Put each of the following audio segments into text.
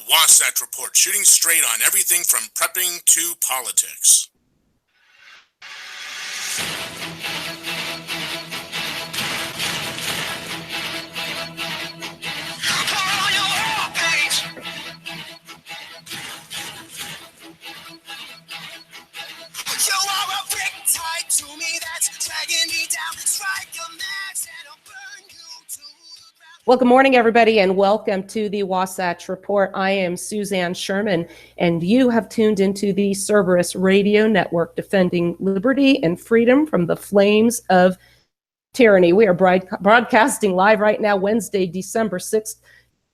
Wasatch Report, shooting straight on everything from prepping to politics. Well, good morning, everybody, and welcome to the Wasatch Report. I am Suzanne Sherman, and you have tuned into the Cerberus Radio Network, defending liberty and freedom from the flames of tyranny. We are broadcasting live right now, Wednesday, December 6th,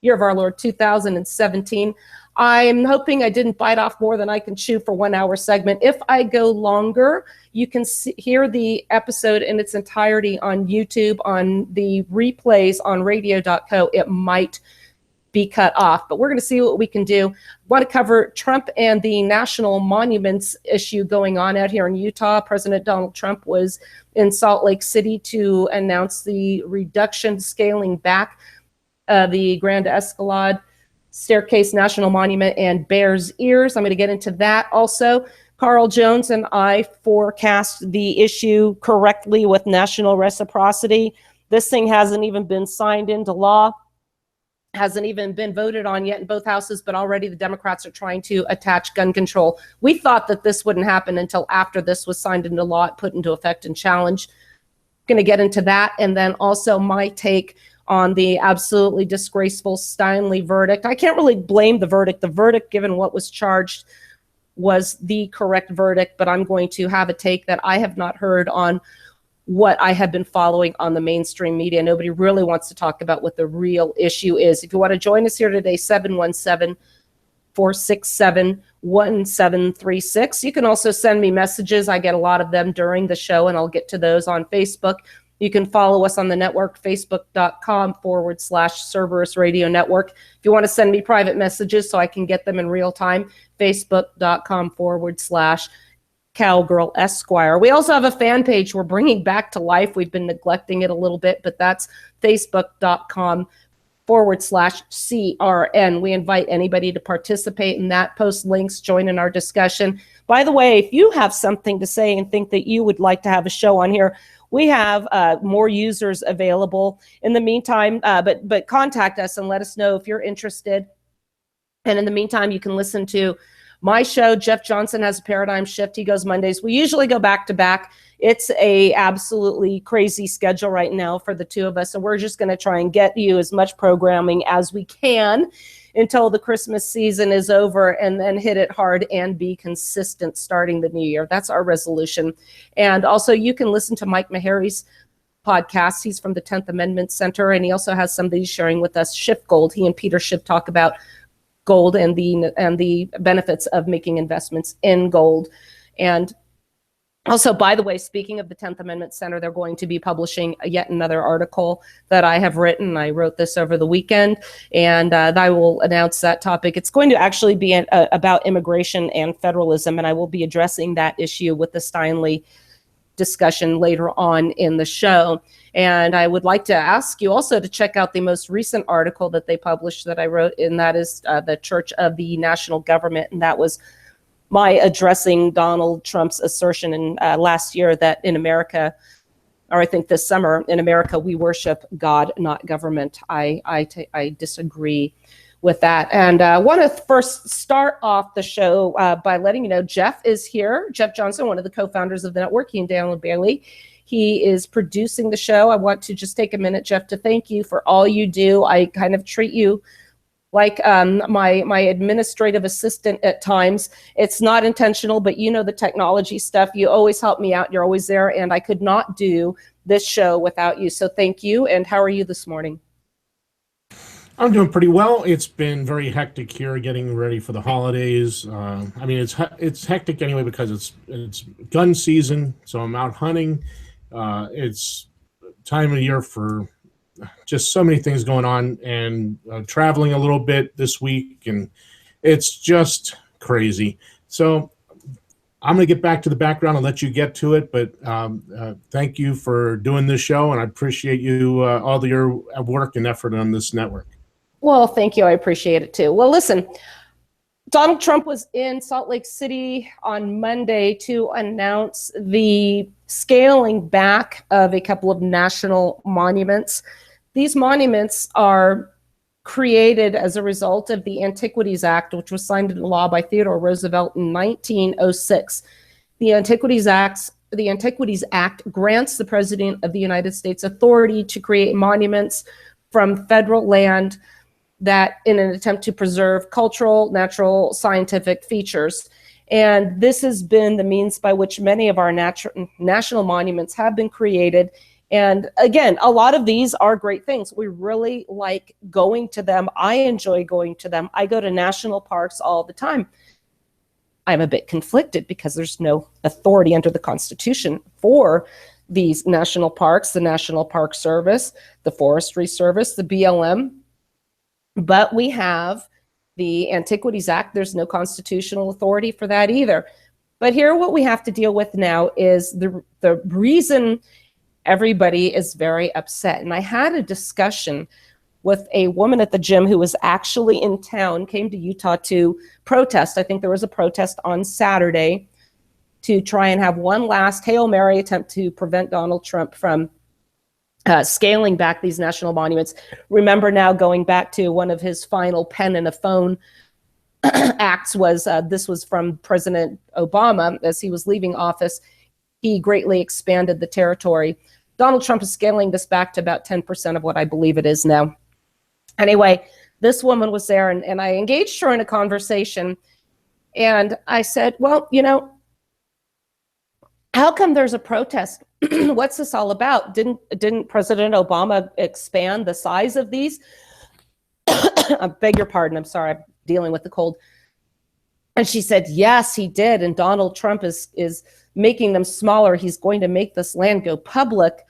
year of our Lord 2017. I'm hoping I didn't bite off more than I can chew for 1 hour segment. If I go longer, you can hear the episode in its entirety on YouTube, on the replays on radio.co. It might be cut off, but we're going to see what we can do. I want to cover Trump and the national monuments issue going on out here in Utah. President Donald Trump was in Salt Lake City to announce the reduction, scaling back the Grand Escalade, Staircase National Monument, and Bears Ears. I'm going to get into that also. Carl Jones and I forecast the issue correctly with national reciprocity. This thing hasn't even been signed into law, hasn't even been voted on yet in both houses, but already the Democrats are trying to attach gun control. We thought that this wouldn't happen until after this was signed into law, put into effect and challenged. Going to get into that, and then also my take on the absolutely disgraceful Steinle verdict. I can't really blame the verdict. The verdict, given what was charged, was the correct verdict, but I'm going to have a take that I have not heard on what I have been following on the mainstream media. Nobody really wants to talk about what the real issue is. If you want to join us here today, 717-467-1736. You can also send me messages. I get a lot of them during the show, and I'll get to those on Facebook. You can follow us on the network, facebook.com/Cerberus Radio Network. If you want to send me private messages so I can get them in real time, facebook.com/Cowgirl Esquire. We also have a fan page we're bringing back to life. We've been neglecting it a little bit, but that's facebook.com/CRN. We invite anybody to participate in that, post links, join in our discussion. By the way, if you have something to say and think that you would like to have a show on here, we have more users available. In the meantime, but contact us and let us know if you're interested. And in the meantime, you can listen to my show. Jeff Johnson has a paradigm shift. He goes Mondays. We usually go back to back. It's a absolutely crazy schedule right now for the two of us. So we're just going to try and get you as much programming as we can until the Christmas season is over, and then hit it hard and be consistent starting the new year. That's our resolution. And also you can listen to Mike Meharry's podcast. He's from the 10th Amendment Center, and he also has somebody sharing with us Shift Gold. He and Peter Schiff talk about gold and the benefits of making investments in gold. And also, by the way, speaking of the 10th Amendment Center, they're going to be publishing yet another article that I have written. I wrote this over the weekend, and I will announce that topic. It's going to actually be about immigration and federalism, and I will be addressing that issue with the Steinle discussion later on in the show. And I would like to ask you also to check out the most recent article that they published that I wrote, and that is the Church of the National Government, and that was my addressing Donald Trump's assertion in last year that in America, or I think this summer, in America, we worship God, not government. I disagree with that. And I want to first start off the show by letting you know Jeff is here. Jeff Johnson, one of the co-founders of the network, he and Daniel Bailey. He is producing the show. I want to just take a minute, Jeff, to thank you for all you do. I kind of treat you like my administrative assistant at times. It's not intentional, but you know the technology stuff. You always help me out. You're always there, and I could not do this show without you. So thank you. And how are you this morning? I'm doing pretty well. It's been very hectic here, getting ready for the holidays. I mean, it's hectic anyway because it's gun season, so I'm out hunting. It's time of year for just so many things going on, and traveling a little bit this week, and it's just crazy. So I'm going to get back to the background and let you get to it, but thank you for doing this show, and I appreciate you all your work and effort on this network. Well, thank you. I appreciate it too. Well, listen, Donald Trump was in Salt Lake City on Monday to announce the scaling back of a couple of national monuments. These monuments are created as a result of the Antiquities Act, which was signed into law by Theodore Roosevelt in 1906. The Antiquities Act grants the President of the United States authority to create monuments from federal land that in an attempt to preserve cultural, natural, scientific features. And this has been the means by which many of our national monuments have been created. And again, a lot of these are great things. We really like going to them. I enjoy going to them. I go to national parks all the time. I'm a bit conflicted because there's no authority under the Constitution for these national parks, the National Park Service, the Forestry Service, the BLM. But we have the Antiquities Act. There's no constitutional authority for that either. But here what we have to deal with now is the reason everybody is very upset. And I had a discussion with a woman at the gym who was actually in town, came to Utah to protest. I think there was a protest on Saturday to try and have one last Hail Mary attempt to prevent Donald Trump from scaling back these national monuments. Remember now, going back to one of his final pen and a phone acts was, this was from President Obama as he was leaving office. He greatly expanded the territory. Donald Trump is scaling this back to about 10% of what I believe it is now. Anyway, this woman was there, and I engaged her in a conversation, and I said, well, you know, how come there's a protest? What's this all about? Didn't President Obama expand the size of these? I beg your pardon. I'm sorry. I'm dealing with the cold. And she said, yes, he did. And Donald Trump is making them smaller. He's going to make this land go public.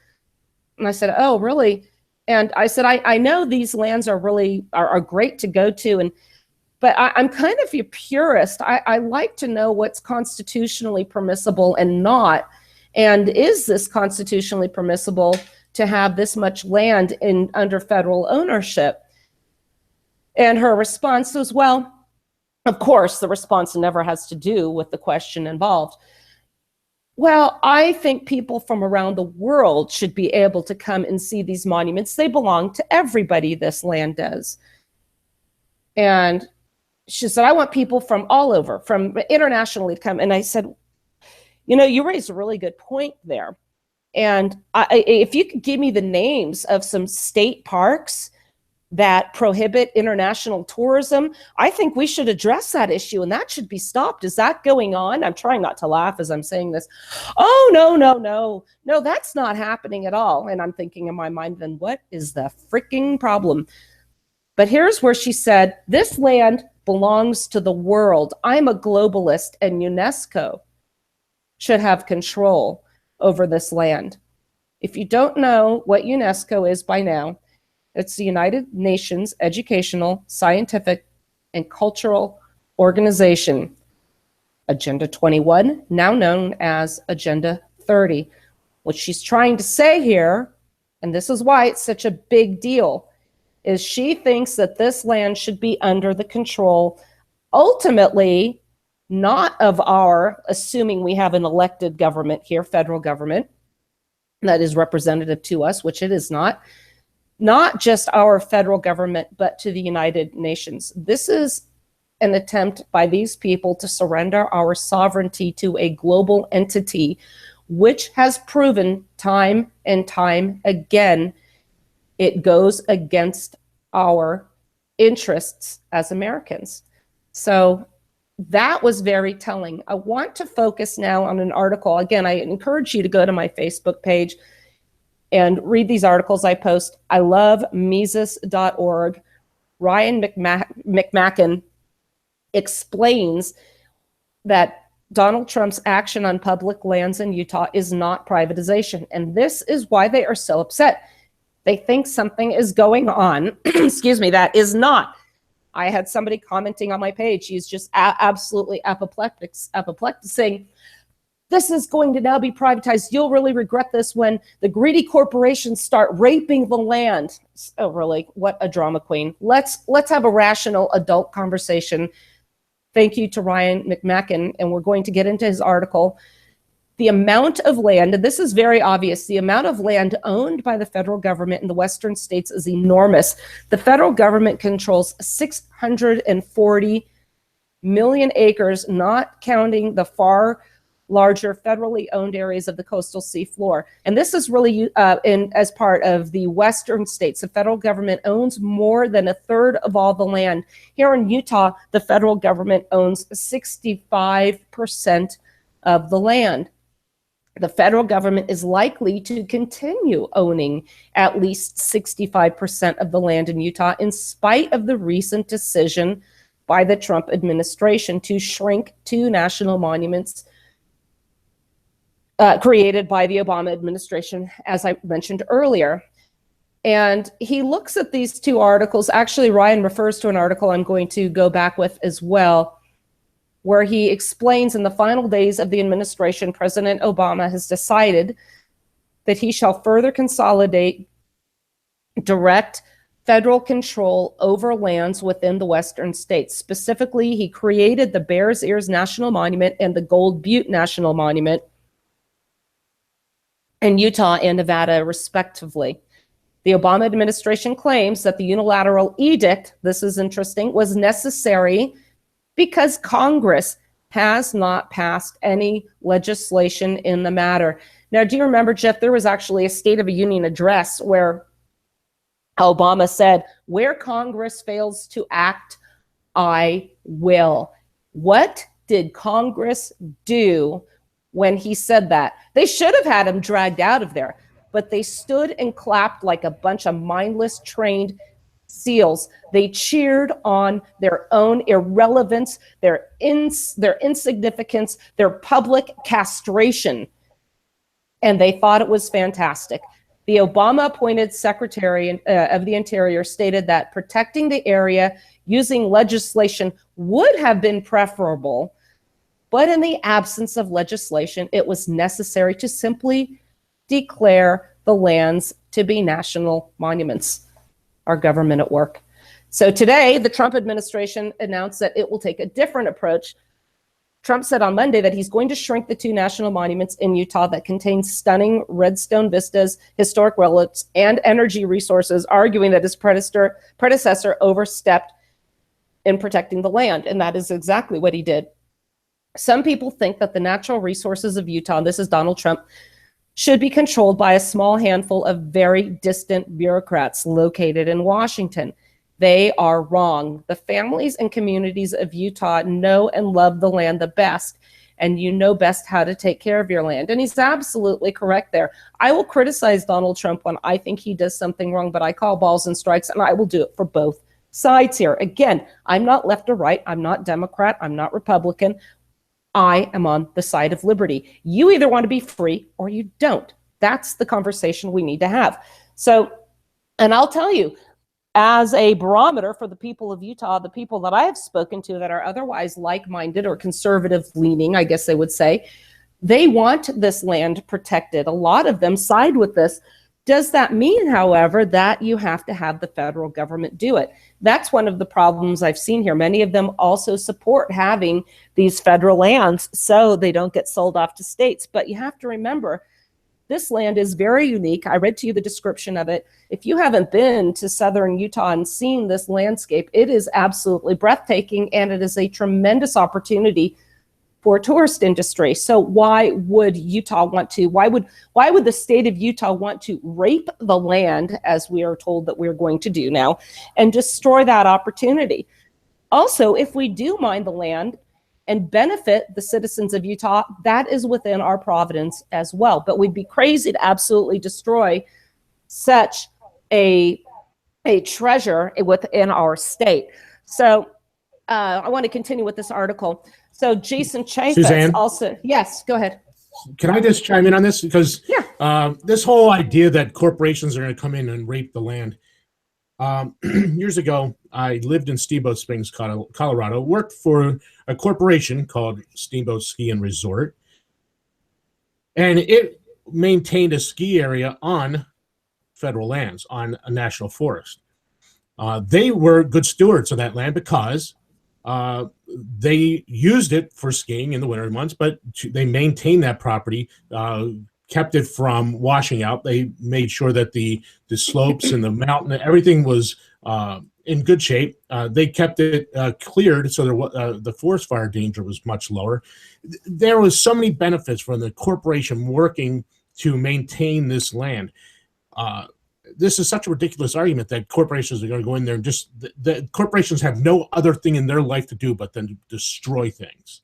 And I said, oh, really? And I said, I know these lands are really are great to go to. But I'm kind of a purist. I like to know what's constitutionally permissible and not. And is this constitutionally permissible to have this much land under federal ownership? And her response was, well, of course, the response never has to do with the question involved. Well, I think people from around the world should be able to come and see these monuments. They belong to everybody, this land does. And she said, I want people from all over, from internationally to come. And I said, you know, you raised a really good point there. And if you could give me the names of some state parks that prohibit international tourism, I think we should address that issue and that should be stopped. Is that going on? I'm trying not to laugh as I'm saying this. Oh, no, that's not happening at all. And I'm thinking in my mind, then what is the freaking problem? But here's where she said, this land belongs to the world. I'm a globalist and UNESCO should have control over this land. If you don't know what UNESCO is by now, it's the United Nations Educational, Scientific, and Cultural Organization, Agenda 21, now known as Agenda 30. What she's trying to say here, and this is why it's such a big deal, is she thinks that this land should be under the control, ultimately, not of our, assuming we have an elected government here, federal government, that is representative to us, which it is not just our federal government, but to the United Nations. This is an attempt by these people to surrender our sovereignty to a global entity, which has proven time and time again, it goes against our interests as Americans. So that was very telling. I want to focus now on an article. Again, I encourage you to go to my Facebook page and read these articles I post. I love Mises.org. Ryan McMacken explains that Donald Trump's action on public lands in Utah is not privatization. And this is why they are so upset. They think something is going on, excuse me, that is not. I had somebody commenting on my page. He's just absolutely apoplectic saying, This is going to now be privatized. You'll really regret this when the greedy corporations start raping the land. Oh, really? What a drama queen. Let's have a rational adult conversation. Thank you to Ryan McMacken, and we're going to get into his article. The amount of land, and this is very obvious, the amount of land owned by the federal government in the western states is enormous. The federal government controls 640 million acres, not counting the far larger federally owned areas of the coastal seafloor. And this is really as part of the western states. The federal government owns more than a third of all the land. Here in Utah, the federal government owns 65% of the land. The federal government is likely to continue owning at least 65% of the land in Utah, in spite of the recent decision by the Trump administration to shrink 2 national monuments created by the Obama administration, as I mentioned earlier. And he looks at these 2 articles. Actually, Ryan refers to an article I'm going to go back with as well, where he explains in the final days of the administration, President Obama has decided that he shall further consolidate direct federal control over lands within the western states. Specifically, he created the Bears Ears National Monument and the Gold Butte National Monument in Utah and Nevada, respectively. The Obama administration claims that the unilateral edict, this is interesting, was necessary because Congress has not passed any legislation in the matter. Now, do you remember, Jeff, there was actually a State of the Union address where Obama said, where Congress fails to act, I will. What did Congress do when he said that? They should have had him dragged out of there, but they stood and clapped like a bunch of mindless trained seals. They cheered on their own irrelevance, their insignificance, their public castration, and they thought it was fantastic. The Obama-appointed Secretary of the Interior stated that protecting the area using legislation would have been preferable, but in the absence of legislation, it was necessary to simply declare the lands to be national monuments. Our government at work. So today, the Trump administration announced that it will take a different approach. Trump said on Monday that he's going to shrink the 2 national monuments in Utah that contain stunning redstone vistas, historic relics, and energy resources, arguing that his predecessor overstepped in protecting the land. And that is exactly what he did. Some people think that the natural resources of Utah, and this is Donald Trump, should be controlled by a small handful of very distant bureaucrats located in Washington. They are wrong. The families and communities of Utah know and love the land the best, and you know best how to take care of your land. And he's absolutely correct there. I will criticize Donald Trump when I think he does something wrong, but I call balls and strikes, and I will do it for both sides here. Again, I'm not left or right. I'm not Democrat. I'm not Republican. I am on the side of liberty. You either want to be free or you don't. That's the conversation we need to have. So, and I'll tell you, as a barometer for the people of Utah, the people that I have spoken to that are otherwise like-minded or conservative-leaning, I guess they would say, they want this land protected. A lot of them side with this. Does that mean, however, that you have to have the federal government do it? That's one of the problems I've seen here. Many of them also support having these federal lands so they don't get sold off to states. But you have to remember, this land is very unique. I read to you the description of it. If you haven't been to southern Utah and seen this landscape, it is absolutely breathtaking, and it is a tremendous opportunity for tourist industry. So why would Utah want to, why would the state of Utah want to rape the land, as we are told that we're going to do now, and destroy that opportunity? Also, if we do mine the land and benefit the citizens of Utah, that is within our providence as well. But we'd be crazy to absolutely destroy such a treasure within our state. So I want to continue with this article. So Jason Chaffetz also, yes, go ahead. Can I just chime in on this? Because this whole idea that corporations are going to come in and rape the land. Years ago, I lived in Steamboat Springs, Colorado, worked for a corporation called Steamboat Ski and Resort. and it maintained a ski area on federal lands, on a national forest. They were good stewards of that land because they used it for skiing in the winter months, but they maintained that property, kept it from washing out. They made sure that the slopes and the mountain, everything was in good shape. They kept it cleared so the forest fire danger was much lower. There was so many benefits from the corporation working to maintain this land. This is such a ridiculous argument that corporations are going to go in there and just the corporations have no other thing in their life to do but then destroy things.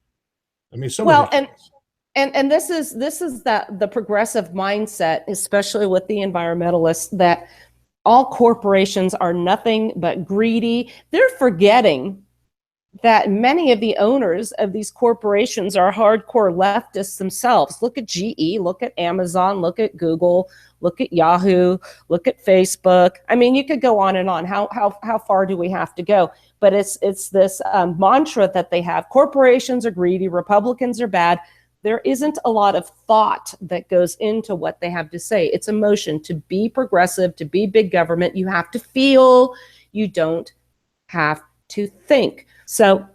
I mean, so well, ridiculous. and this is the progressive mindset, especially with the environmentalists, that all corporations are nothing but greedy. They're forgetting that many of the owners of these corporations are hardcore leftists themselves. Look at GE, look at Amazon, look at Google, look at Yahoo, look at Facebook. I mean, you could go on and on. How far do we have to go? But it's this mantra that they have. Corporations are greedy, Republicans are bad. There isn't a lot of thought that goes into what they have to say. It's emotion. To be progressive, to be big government, you have to feel, you don't have to think. So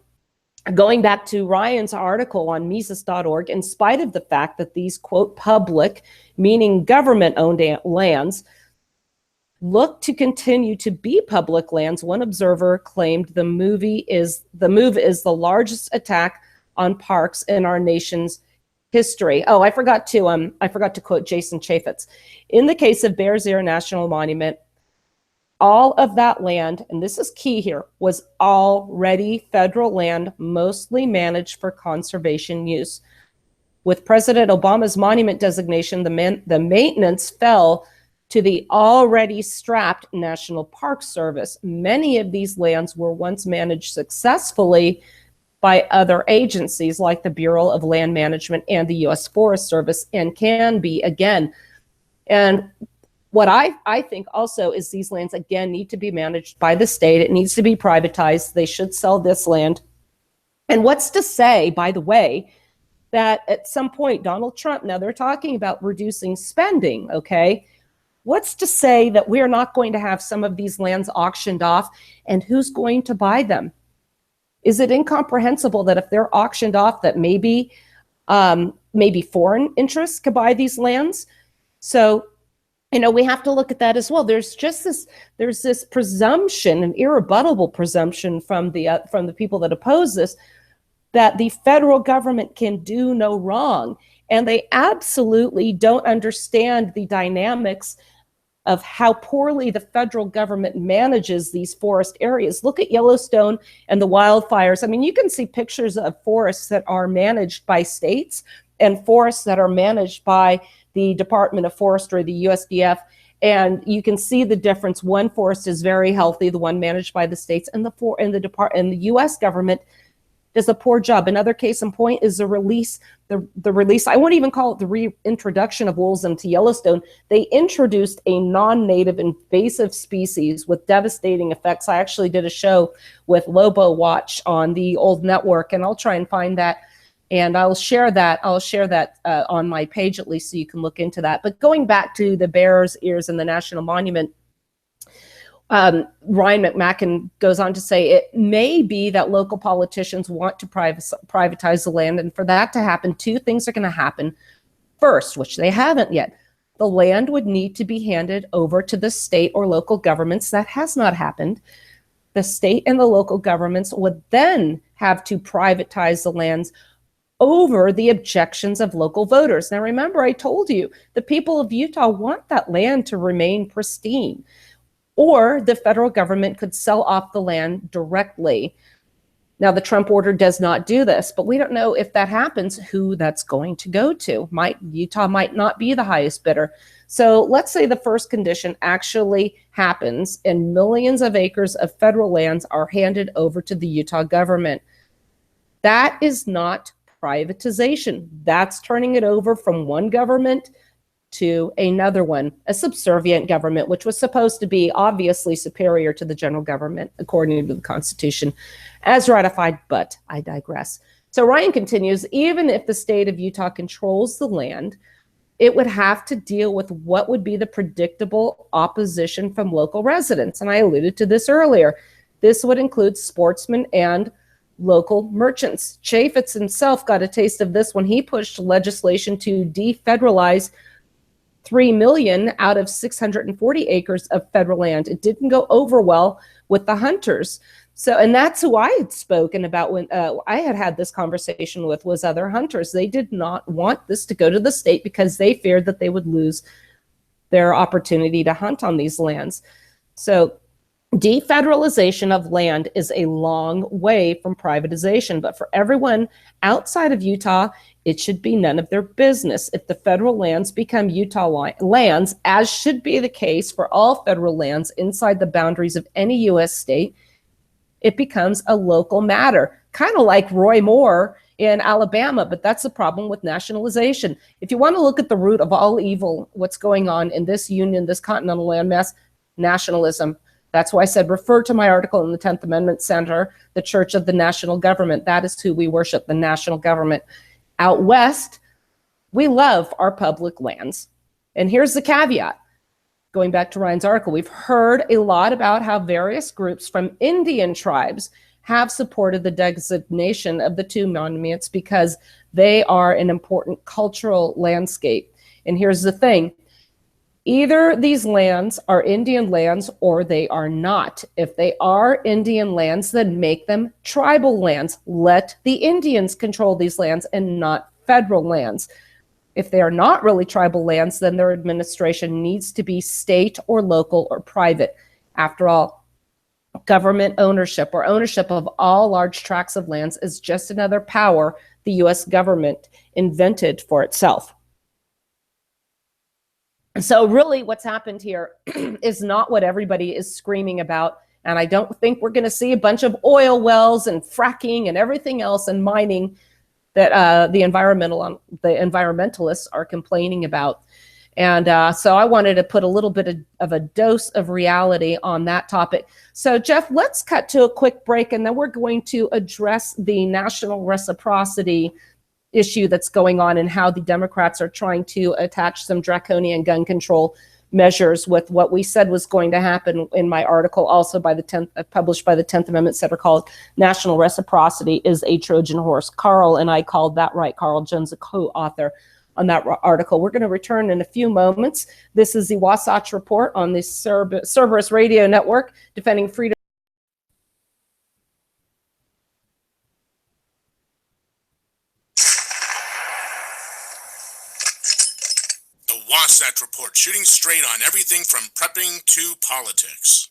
going back to Ryan's article on Mises.org, in spite of the fact that these, quote, public, meaning government-owned lands, look to continue to be public lands, one observer claimed the move is the largest attack on parks in our nation's history. Oh, I forgot to quote Jason Chaffetz. In the case of Bears Ear National Monument, all of that land, and this is key here, was already federal land, mostly managed for conservation use. With President Obama's monument designation, the maintenance fell to the already strapped National Park Service. Many of these lands were once managed successfully by other agencies like the Bureau of Land Management and the U.S. Forest Service, and can be again. And what I think also is these lands, again, need to be managed by the state. It needs to be privatized. They should sell this land. And what's to say, by the way, that at some point, Donald Trump, now they're talking about reducing spending, okay? What's to say that we're not going to have some of these lands auctioned off, and who's going to buy them? Is it incomprehensible that if they're auctioned off, that maybe foreign interests could buy these lands? So, we have to look at that as well. There's this presumption, an irrebuttable presumption from the people that oppose this, that the federal government can do no wrong. And they absolutely don't understand the dynamics of how poorly the federal government manages these forest areas. Look at Yellowstone and the wildfires. I mean, you can see pictures of forests that are managed by states and forests that are managed by the Department of Forestry, the USDF, and you can see the difference. One forest is very healthy, the one managed by the states, and the U.S. government does a poor job. Another case in point is the release. I won't even call it the reintroduction of wolves into Yellowstone. They introduced a non-native invasive species with devastating effects. I actually did a show with Lobo Watch on the old network, and I'll try and find that. And I'll share that on my page, at least, so you can look into that. But going back to the Bears Ears and the National Monument, Ryan McMacken goes on to say, it may be that local politicians want to privatize the land. And for that to happen, two things are going to happen. First, which they haven't yet, the land would need to be handed over to the state or local governments. That has not happened. The state and the local governments would then have to privatize the lands over the objections of local voters. Now, remember, I told you, the people of Utah want that land to remain pristine, or the federal government could sell off the land directly. Now, the Trump order does not do this, but we don't know if that happens, who that's going to go to. Utah might not be the highest bidder. So let's say the first condition actually happens and millions of acres of federal lands are handed over to the Utah government. That is not privatization. That's turning it over from one government to another one, a subservient government, which was supposed to be obviously superior to the general government, according to the Constitution, as ratified, but I digress. So Ryan continues, even if the state of Utah controls the land, it would have to deal with what would be the predictable opposition from local residents. And I alluded to this earlier. This would include sportsmen and local merchants. Chaffetz himself got a taste of this when he pushed legislation to defederalize 3 million out of 640 acres of federal land. It didn't go over well with the hunters. So, and that's who I had spoken about when I had this conversation with, was other hunters. They did not want this to go to the state because they feared that they would lose their opportunity to hunt on these lands. So defederalization of land is a long way from privatization, but for everyone outside of Utah, it should be none of their business. If the federal lands become Utah lands, as should be the case for all federal lands inside the boundaries of any U.S. state, it becomes a local matter, kind of like Roy Moore in Alabama, but that's the problem with nationalization. If you want to look at the root of all evil, what's going on in this union, this continental landmass, nationalism. That's why I said, refer to my article in the 10th Amendment Center, the Church of the National Government. That is who we worship, the national government. Out west, we love our public lands. And here's the caveat. Going back to Ryan's article, we've heard a lot about how various groups from Indian tribes have supported the designation of the two monuments because they are an important cultural landscape. And here's the thing. Either these lands are Indian lands or they are not. If they are Indian lands, then make them tribal lands. Let the Indians control these lands and not federal lands. If they are not really tribal lands, then their administration needs to be state or local or private. After all, government ownership or ownership of all large tracts of lands is just another power the U.S. government invented for itself. So really what's happened here is not what everybody is screaming about. And I don't think we're going to see a bunch of oil wells and fracking and everything else and mining that the environmentalists are complaining about. And so I wanted to put a little bit of a dose of reality on that topic. So Jeff, let's cut to a quick break, and then we're going to address the national reciprocity issue that's going on and how the Democrats are trying to attach some draconian gun control measures with what we said was going to happen in my article, also by the 10th, published by the 10th Amendment Center, called National Reciprocity is a Trojan Horse. Carl and I called that right. Carl Jones, a co-author on that article. We're going to return in a few moments. This is the Wasatch Report on the Cerberus Radio Network, defending freedom. Wasatch Report, shooting straight on everything from prepping to politics.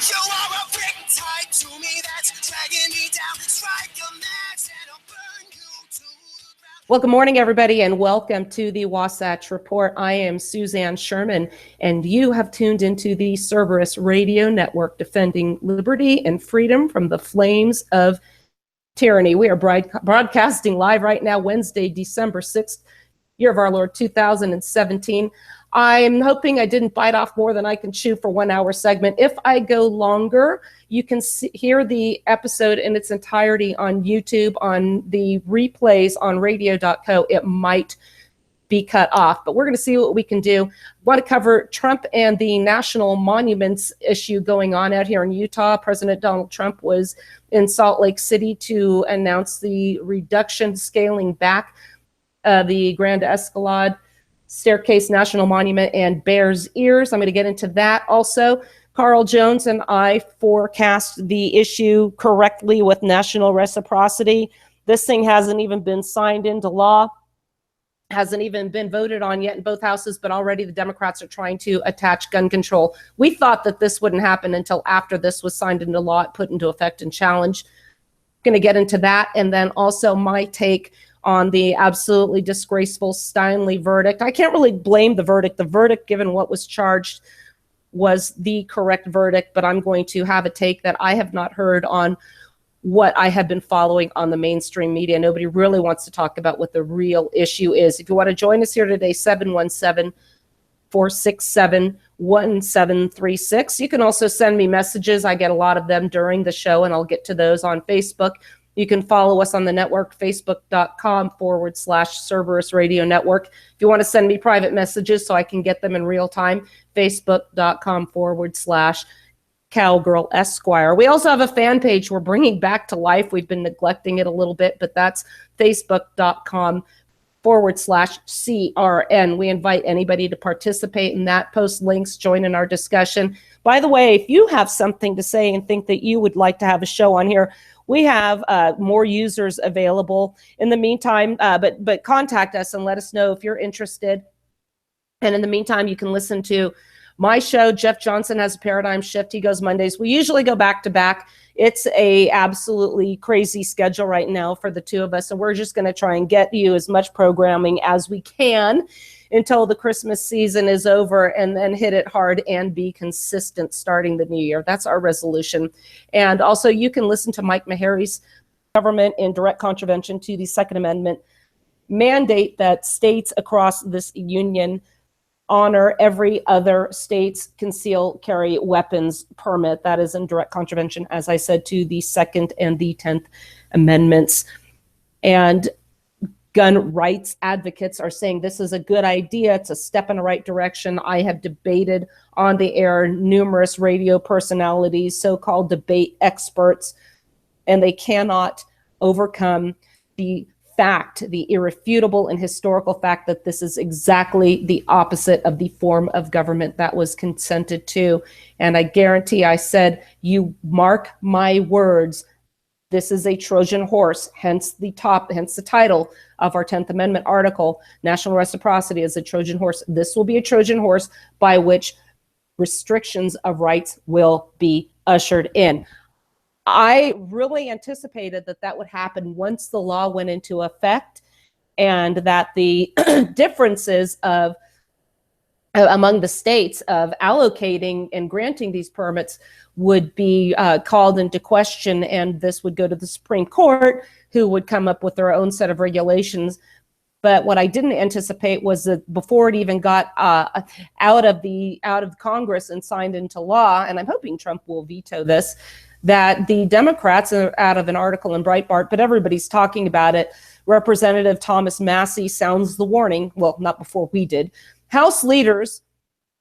You are a brick tied to me that's dragging me down. Strike your match and I'll burn you to the ground. Well, good morning, everybody, and welcome to the Wasatch Report. I am Suzanne Sherman, and you have tuned into the Cerberus Radio Network, defending liberty and freedom from the flames of tyranny. We are broadcasting live right now, Wednesday, December 6th, year of our Lord 2017. I'm hoping I didn't bite off more than I can chew for 1 hour segment. If I go longer, you can hear the episode in its entirety on YouTube, on the replays on radio.co. It might be cut off, but we're going to see what we can do. I want to cover Trump and the national monuments issue going on out here in Utah. President Donald Trump was in Salt Lake City to announce the reduction, scaling back the Grand Escalade Staircase National Monument and Bears Ears. I'm going to get into that also. Carl Jones and I forecast the issue correctly with national reciprocity. This thing hasn't even been signed into law, hasn't even been voted on yet in both houses, but already the Democrats are trying to attach gun control. We thought that this wouldn't happen until after this was signed into law, put into effect and challenged. Going to get into that, and then also my take on the absolutely disgraceful Steinle verdict. I can't really blame the verdict. The verdict, given what was charged, was the correct verdict, but I'm going to have a take that I have not heard on what I have been following on the mainstream media. Nobody really wants to talk about what the real issue is. If you want to join us here today, 717-467-1736. You can also send me messages. I get a lot of them during the show, and I'll get to those on Facebook. You can follow us on the network, facebook.com/Cerberus Radio Network. If you want to send me private messages so I can get them in real time, facebook.com/Cowgirl Esquire. We also have a fan page we're bringing back to life. We've been neglecting it a little bit, but that's facebook.com/CRN. We invite anybody to participate in that, post links, join in our discussion. By the way, if you have something to say and think that you would like to have a show on here, we have more users available. In the meantime, but contact us and let us know if you're interested. And in the meantime, you can listen to my show. Jeff Johnson has a paradigm shift. He goes Mondays. We usually go back to back. It's a absolutely crazy schedule right now for the two of us, and we're just going to try and get you as much programming as we can until the Christmas season is over, and then hit it hard and be consistent starting the new year. That's our resolution. And also, you can listen to Mike Meharry's Government in Direct Contravention to the Second Amendment mandate that states across this union honor every other state's concealed carry weapons permit. That is in direct contravention, as I said, to the Second and the 10th Amendments. And gun rights advocates are saying this is a good idea. It's a step in the right direction. I have debated on the air numerous radio personalities, so-called debate experts, and they cannot overcome the fact, the irrefutable and historical fact that this is exactly the opposite of the form of government that was consented to. And I guarantee, I said, you mark my words, this is a Trojan horse, hence the title of our 10th Amendment article. National reciprocity is a Trojan horse. This will be a Trojan horse by which restrictions of rights will be ushered in. I really anticipated that that would happen once the law went into effect, and that the differences of among the states of allocating and granting these permits would be called into question, and this would go to the Supreme Court, who would come up with their own set of regulations. But what I didn't anticipate was that before it even got out of Congress and signed into law, and I'm hoping Trump will veto this, that the Democrats, out of an article in Breitbart, but everybody's talking about it, Representative Thomas Massie sounds the warning. Well, not before we did. House leaders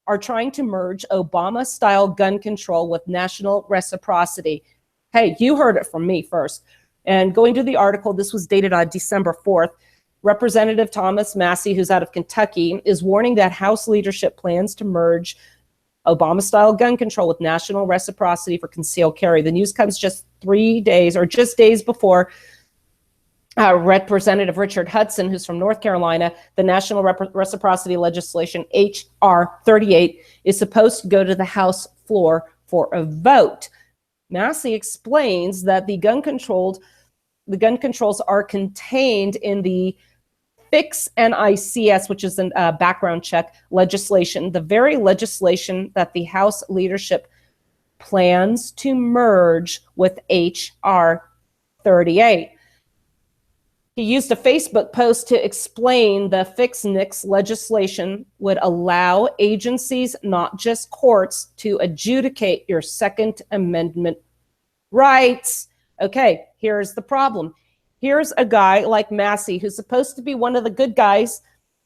are trying to merge Obama-style gun control with national reciprocity. Hey, you heard it from me first. And going to the article, this was dated on December 4th, Representative Thomas Massie, who's out of Kentucky, is warning that House leadership plans to merge Obama-style gun control with national reciprocity for concealed carry. The news comes just days before Representative Richard Hudson, who's from North Carolina, the national reciprocity legislation, H.R. 38, is supposed to go to the House floor for a vote. Massie explains that the gun controls are contained in the FIX NICS, which is a background check legislation, the very legislation that the House leadership plans to merge with H.R. 38. He used a Facebook post to explain the FIX-NICS legislation would allow agencies, not just courts, to adjudicate your Second Amendment rights. Okay, here's the problem. Here's a guy like Massie, who's supposed to be one of the good guys,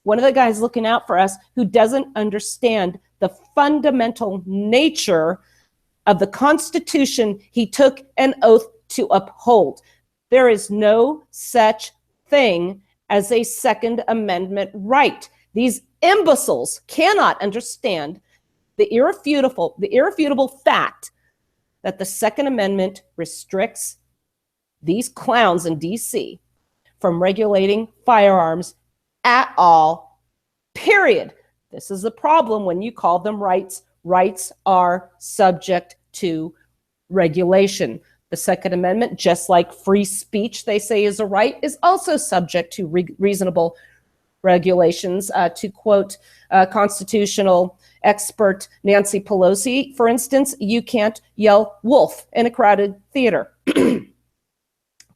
one of the guys looking out for us, who doesn't understand the fundamental nature of the Constitution he took an oath to uphold. There is no such thing as a Second Amendment right. These imbeciles cannot understand the irrefutable fact that the Second Amendment restricts these clowns in DC from regulating firearms at all, period. This is the problem when you call them rights. Rights are subject to regulation. The Second Amendment, just like free speech, they say is a right, is also subject to reasonable regulations. To quote constitutional expert Nancy Pelosi, for instance, you can't yell wolf in a crowded theater.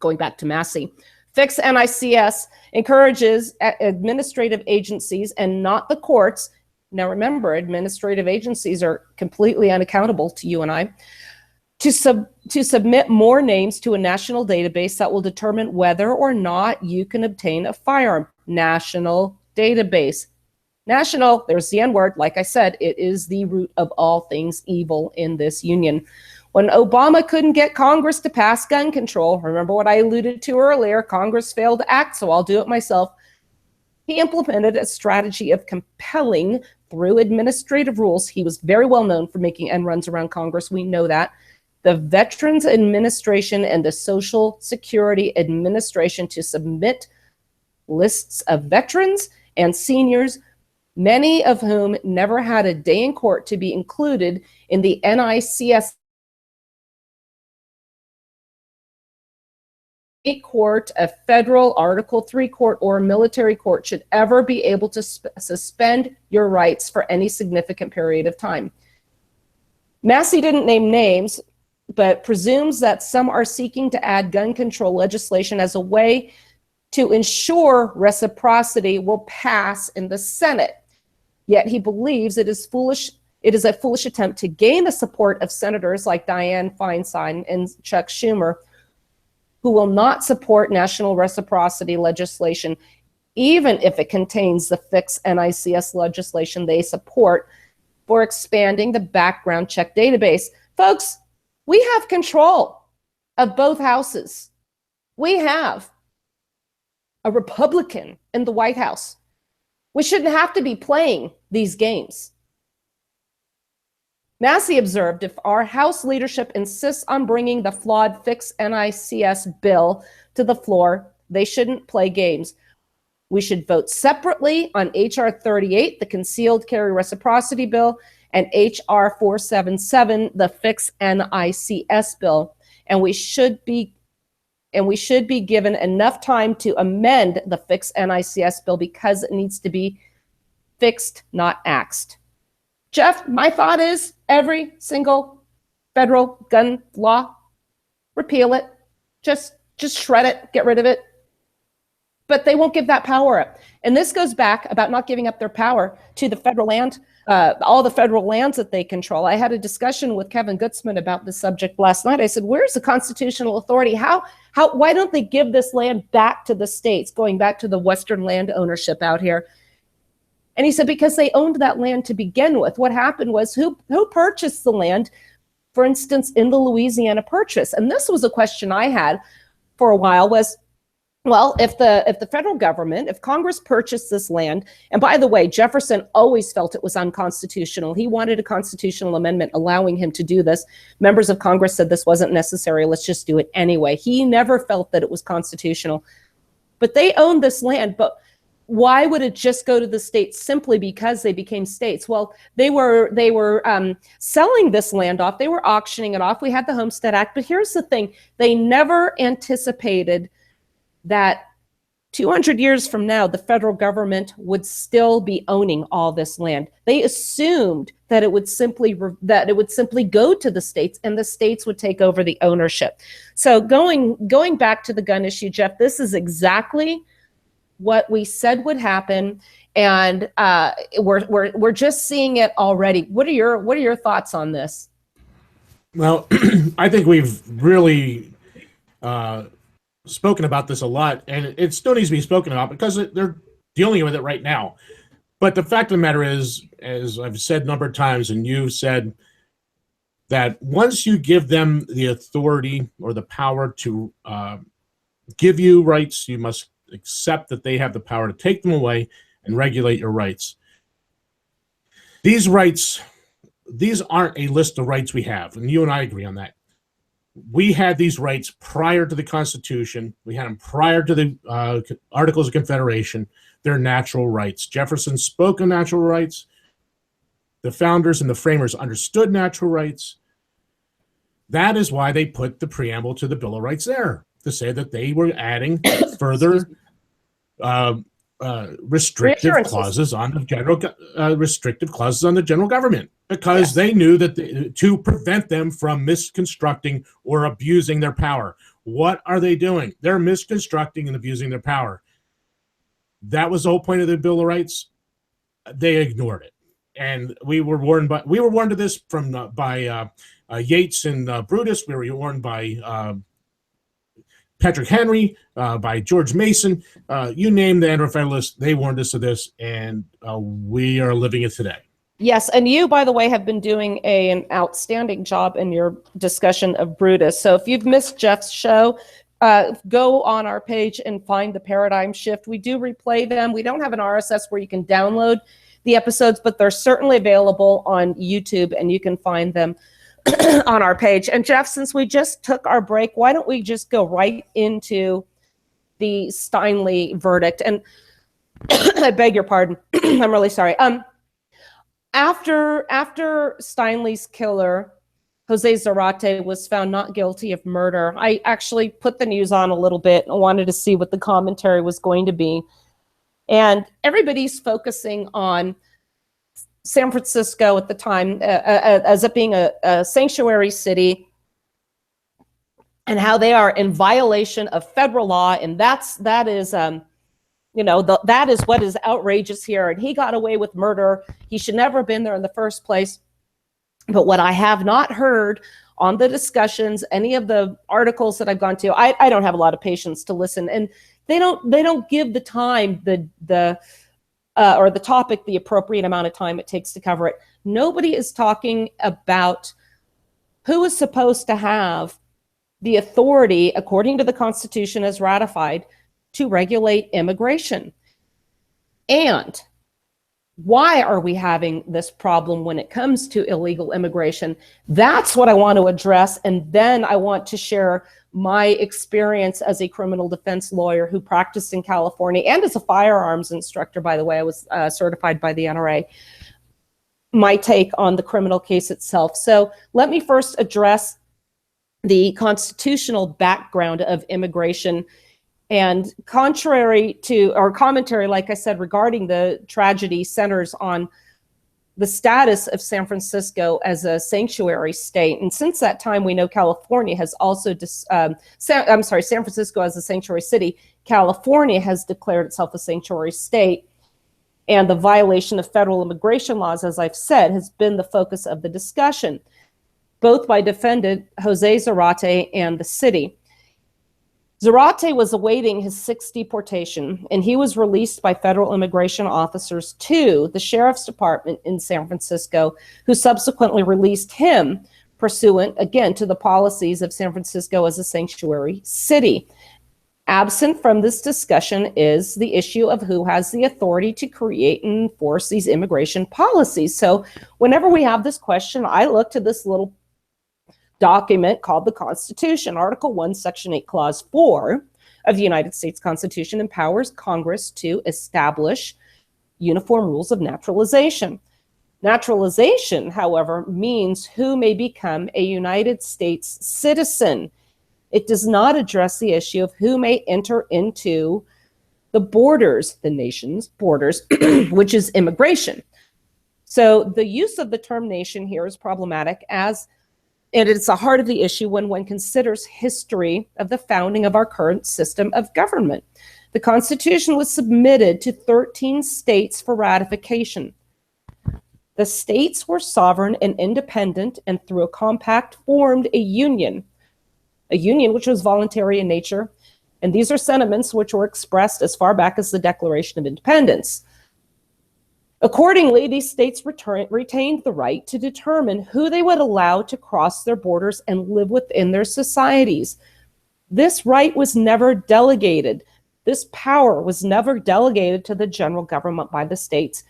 going back to Massey. Fix NICS encourages administrative agencies and not the courts. Now remember, administrative agencies are completely unaccountable to you and I, to submit more names to a national database that will determine whether or not you can obtain a firearm. National database. National, there's the N word. Like I said, it is the root of all things evil in this union. When Obama couldn't get Congress to pass gun control, remember what I alluded to earlier, Congress failed to act, so I'll do it myself. He implemented a strategy of compelling through administrative rules. He was very well known for making end runs around Congress. We know that. The Veterans Administration and the Social Security Administration to submit lists of veterans and seniors, many of whom never had a day in court, to be included in the NICS court, a federal Article 3 court, or a military court should ever be able to suspend your rights for any significant period of time. Massey didn't name names, but presumes that some are seeking to add gun control legislation as a way to ensure reciprocity will pass in the Senate. Yet he believes it is foolish. It is a foolish attempt to gain the support of senators like Dianne Feinstein and Chuck Schumer, who will not support national reciprocity legislation, even if it contains the Fix NICS legislation they support for expanding the background check database. Folks, we have control of both houses. We have a Republican in the White House. We shouldn't have to be playing these games. Massey observed, if our House leadership insists on bringing the flawed Fix NICS bill to the floor, they shouldn't play games. We should vote separately on H.R. 38, the concealed carry reciprocity bill, and H.R. 477, the Fix NICS bill. And we should be given enough time to amend the Fix NICS bill because it needs to be fixed, not axed. Jeff, my thought is every single federal gun law, repeal it, just shred it, get rid of it. But they won't give that power up. And this goes back about not giving up their power to the federal land, all the federal lands that they control. I had a discussion with Kevin Gutzman about this subject last night. I said, where's the constitutional authority? Why don't they give this land back to the states, going back to the Western land ownership out here? And he said, because they owned that land to begin with. What happened was who purchased the land, for instance, in the Louisiana Purchase? And this was a question I had for a while was, well, if the federal government, if Congress purchased this land, and by the way, Jefferson always felt it was unconstitutional. He wanted a constitutional amendment allowing him to do this. Members of Congress said this wasn't necessary. Let's just do it anyway. He never felt that it was constitutional. But they owned this land. But why would it just go to the states? Simply because they became states. Well, they were selling this land off. They were auctioning it off. We had the Homestead Act. But here's the thing. They never anticipated that 200 years from now, the federal government would still be owning all this land. They assumed that it would simply go to the states, and the states would take over the ownership. So going back to the gun issue, Jeff, this is exactly what we said would happen, and we're just seeing it already. What are your thoughts on this? Well, I think we've really spoken about this a lot, and it still needs to be spoken about because they're dealing with it right now. But the fact of the matter is, as I've said a number of times, and you've said, that once you give them the authority or the power to give you rights, you must accept that they have the power to take them away and regulate your rights. These rights, these aren't a list of rights we have, and you and I agree on that. We had these rights prior to the Constitution. We had them prior to the Articles of Confederation. They're natural rights. Jefferson spoke of natural rights. The founders and the framers understood natural rights. That is why they put the preamble to the Bill of Rights there, to say that they were adding further restrictive clauses on the general government, because yes, they knew that to prevent them from misconstructing or abusing their power. What are they doing? They're misconstructing and abusing their power. That was the whole point of the Bill of Rights. They ignored it, and we were warned of this from by Yeats and Brutus. We were warned by Patrick Henry, by George Mason. You name the Anti-Federalists, they warned us of this, and we are living it today. Yes, and you, by the way, have been doing an outstanding job in your discussion of Brutus. So if you've missed Jeff's show, go on our page and find the Paradigm Shift. We do replay them. We don't have an RSS where you can download the episodes, but they're certainly available on YouTube, and you can find them on our page. And Jeff, since we just took our break, why don't we just go right into the Steinle verdict? And I beg your pardon. I'm really sorry. After Steinle's killer, Jose Zarate, was found not guilty of murder, I actually put the news on a little bit and wanted to see what the commentary was going to be. And everybody's focusing on San Francisco at the time as it being a sanctuary city and how they are in violation of federal law. And that is that is what is outrageous here. And he got away with murder. He should never have been there in the first place. But what I have not heard on the discussions, any of the articles that I've gone to, I don't have a lot of patience to listen, and they don't give the time, or the topic, the appropriate amount of time it takes to cover it. Nobody is talking about who is supposed to have the authority, according to the Constitution as ratified, to regulate immigration. And why are we having this problem when it comes to illegal immigration? That's what I want to address. And then I want to share my experience as a criminal defense lawyer who practiced in California and as a firearms instructor, by the way. I was certified by the NRA. My take on the criminal case itself. So let me first address the constitutional background of immigration. And contrary to our commentary, like I said, regarding the tragedy, centers on the status of San Francisco as a sanctuary state. And since that time, we know California has also, San Francisco as a sanctuary city. California has declared itself a sanctuary state. And the violation of federal immigration laws, as I've said, has been the focus of the discussion, both by defendant Jose Zarate and the city. Zarate was awaiting his sixth deportation, and he was released by federal immigration officers to the sheriff's department in San Francisco, who subsequently released him, pursuant, again, to the policies of San Francisco as a sanctuary city. Absent from this discussion is the issue of who has the authority to create and enforce these immigration policies. So whenever we have this question, I look to this little document called the Constitution. Article 1, Section 8, Clause 4 of the United States Constitution empowers Congress to establish uniform rules of naturalization. Naturalization, however, means who may become a United States citizen. It does not address the issue of who may enter into the borders, the nation's borders, which is immigration. So the use of the term nation here is problematic, and it's the heart of the issue when one considers history of the founding of our current system of government. The Constitution was submitted to 13 states for ratification. The states were sovereign and independent, and through a compact formed a union which was voluntary in nature. And these are sentiments which were expressed as far back as the Declaration of Independence. Accordingly, these states retained the right to determine who they would allow to cross their borders and live within their societies. This right was never delegated. This power was never delegated to the general government by the states.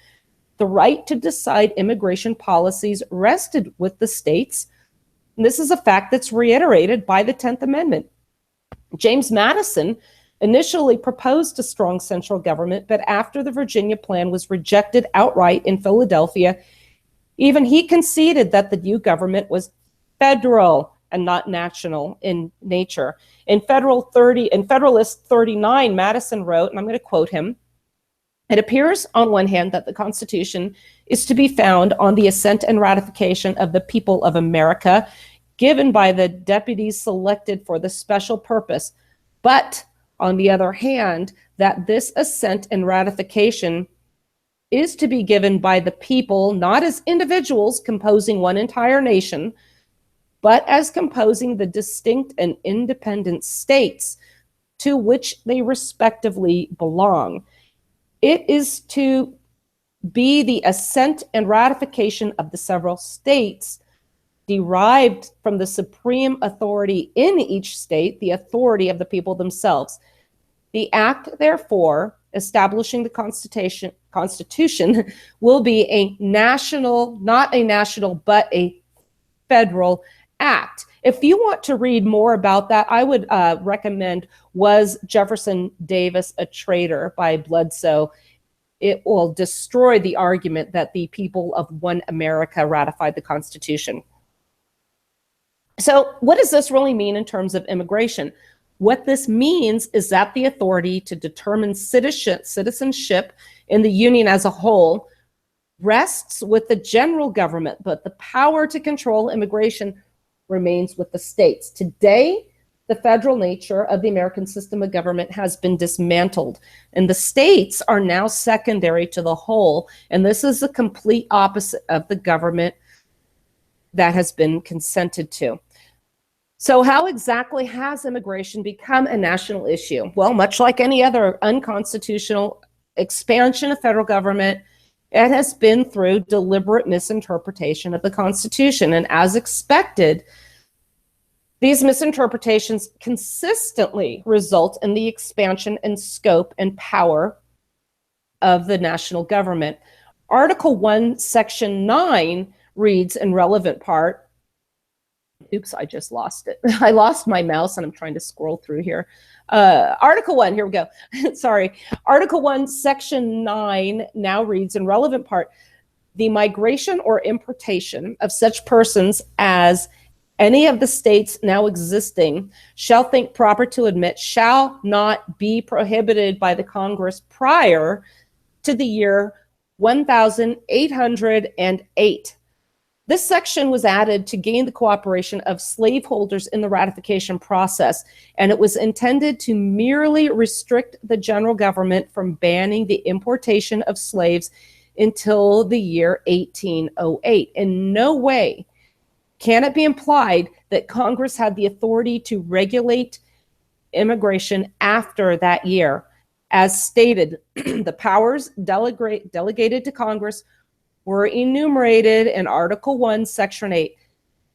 The right to decide immigration policies rested with the states. And this is a fact that's reiterated by the 10th Amendment. James Madison initially proposed a strong central government, but after the Virginia Plan was rejected outright in Philadelphia, even he conceded that the new government was federal and not national in nature. In Federalist 39, Madison wrote, and I'm going to quote him, "It appears on one hand that the Constitution is to be found on the assent and ratification of the people of America, given by the deputies selected for the special purpose. But on the other hand, that this assent and ratification is to be given by the people, not as individuals composing one entire nation, but as composing the distinct and independent states to which they respectively belong. It is to be the assent and ratification of the several states derived from the supreme authority in each state, the authority of the people themselves. The act, therefore, establishing the Constitution will be a national, not a national, but a federal act. If you want to read more about that, I would recommend Was Jefferson Davis a Traitor by Bledsoe. It will destroy the argument that the people of one America ratified the Constitution. So what does this really mean in terms of immigration? What this means is that the authority to determine citizenship in the Union as a whole rests with the general government, but the power to control immigration remains with the states. Today, the federal nature of the American system of government has been dismantled, and the states are now secondary to the whole. And this is the complete opposite of the government that has been consented to. So how exactly has immigration become a national issue? Well, much like any other unconstitutional expansion of federal government, it has been through deliberate misinterpretation of the Constitution. And as expected, these misinterpretations consistently result in the expansion and scope and power of the national government. Article 1, Section 9 reads in relevant part, oops, I just lost it. I lost my mouse and I'm trying to scroll through here. Article 1, here we go. Sorry. Article 1, Section 9 now reads in relevant part, the migration or importation of such persons as any of the states now existing shall think proper to admit shall not be prohibited by the Congress prior to the year 1808. This section was added to gain the cooperation of slaveholders in the ratification process, and it was intended to merely restrict the general government from banning the importation of slaves until the year 1808. In no way can it be implied that Congress had the authority to regulate immigration after that year. As stated, the powers delegated to Congress were enumerated in Article 1, Section 8.